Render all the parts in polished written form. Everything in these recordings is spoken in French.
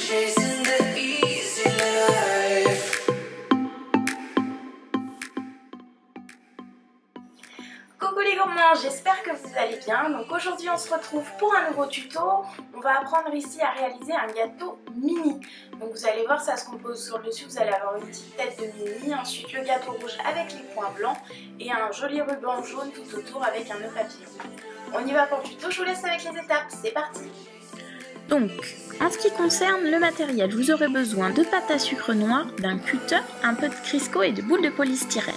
Coucou les gourmands, j'espère que vous allez bien. Donc aujourd'hui on se retrouve pour un nouveau tuto. On va apprendre ici à réaliser un gâteau mini. Donc vous allez voir, ça se compose sur le dessus, vous allez avoir une petite tête de mini, ensuite le gâteau rouge avec les points blancs et un joli ruban jaune tout autour avec un nœud papillon. On y va pour le tuto, je vous laisse avec les étapes, c'est parti. Donc, en ce qui concerne le matériel, vous aurez besoin de pâte à sucre noire, d'un cutter, un peu de Crisco et de boules de polystyrène.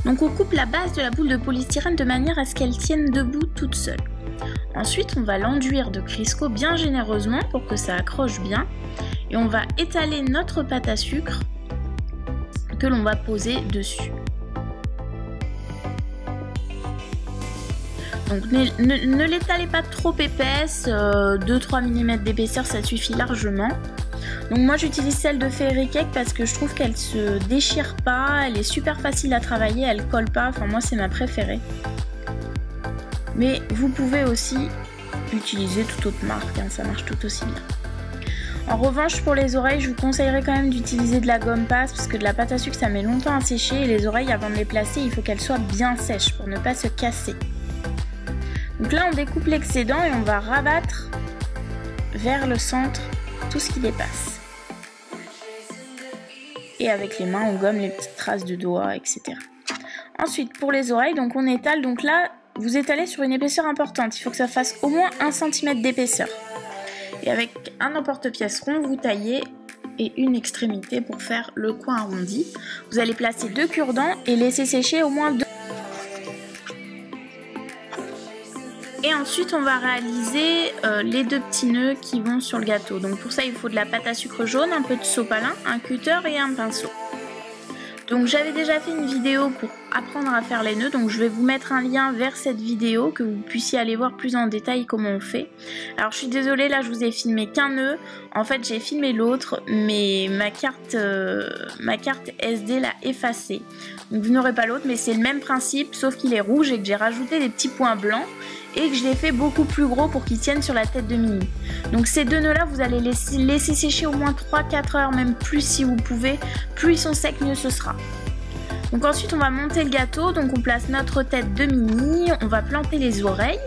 Donc on coupe la base de la boule de polystyrène de manière à ce qu'elle tienne debout toute seule. Ensuite on va l'enduire de Crisco bien généreusement pour que ça accroche bien. Et on va étaler notre pâte à sucre que l'on va poser dessus. Donc ne l'étalez pas trop épaisse, 2-3 mm d'épaisseur ça suffit largement. Donc moi j'utilise celle de Fairy Cake parce que je trouve qu'elle se déchire pas, elle est super facile à travailler, elle colle pas, enfin moi c'est ma préférée. Mais vous pouvez aussi utiliser toute autre marque, hein, ça marche tout aussi bien. En revanche pour les oreilles je vous conseillerais quand même d'utiliser de la gomme passe parce que de la pâte à sucre ça met longtemps à sécher et les oreilles avant de les placer il faut qu'elles soient bien sèches pour ne pas se casser. Donc là on découpe l'excédent et on va rabattre vers le centre tout ce qui dépasse. Et avec les mains on gomme les petites traces de doigts, etc. Ensuite pour les oreilles, donc on étale, donc là vous étalez sur une épaisseur importante, il faut que ça fasse au moins 1 cm d'épaisseur. Et avec un emporte-pièce rond, vous taillez et une extrémité pour faire le coin arrondi. Vous allez placer 2 cure-dents et laisser sécher au moins 2. Et ensuite on va réaliser les 2 petits nœuds qui vont sur le gâteau. Donc pour ça il faut de la pâte à sucre jaune, un peu de sopalin, un cutter et un pinceau. Donc j'avais déjà fait une vidéo pour apprendre à faire les nœuds, donc je vais vous mettre un lien vers cette vidéo que vous puissiez aller voir plus en détail comment on fait. Alors je suis désolée, là je vous ai filmé qu'un nœud, en fait j'ai filmé l'autre mais ma carte SD l'a effacé. Donc vous n'aurez pas l'autre mais c'est le même principe sauf qu'il est rouge et que j'ai rajouté des petits points blancs et que je l'ai fait beaucoup plus gros pour qu'ils tiennent sur la tête de Mini. Donc ces 2 nœuds là vous allez laisser sécher au moins 3-4 heures, même plus si vous pouvez, plus ils sont secs mieux ce sera. Donc ensuite on va monter le gâteau, donc on place notre tête de Mini, on va planter les oreilles,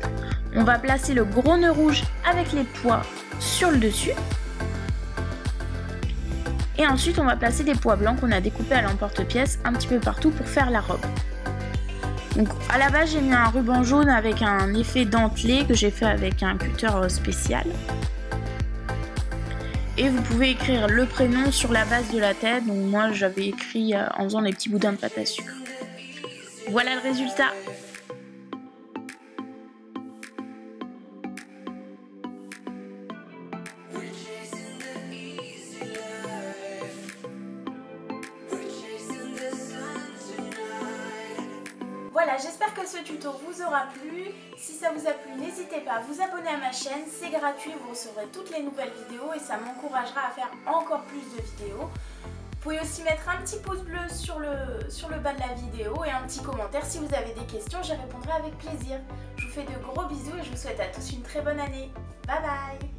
on va placer le gros nœud rouge avec les pois sur le dessus. Et ensuite on va placer des pois blancs qu'on a découpés à l'emporte-pièce un petit peu partout pour faire la robe. Donc à la base j'ai mis un ruban jaune avec un effet dentelé que j'ai fait avec un cutter spécial. Et vous pouvez écrire le prénom sur la base de la tête, donc moi j'avais écrit en faisant des petits boudins de pâte à sucre. Voilà le résultat. Voilà, j'espère que ce tuto vous aura plu. Si ça vous a plu, n'hésitez pas à vous abonner à ma chaîne, c'est gratuit, vous recevrez toutes les nouvelles vidéos et ça m'encouragera à faire encore plus de vidéos. Vous pouvez aussi mettre un petit pouce bleu sur le bas de la vidéo et un petit commentaire si vous avez des questions, j'y répondrai avec plaisir. Je vous fais de gros bisous et je vous souhaite à tous une très bonne année. Bye bye!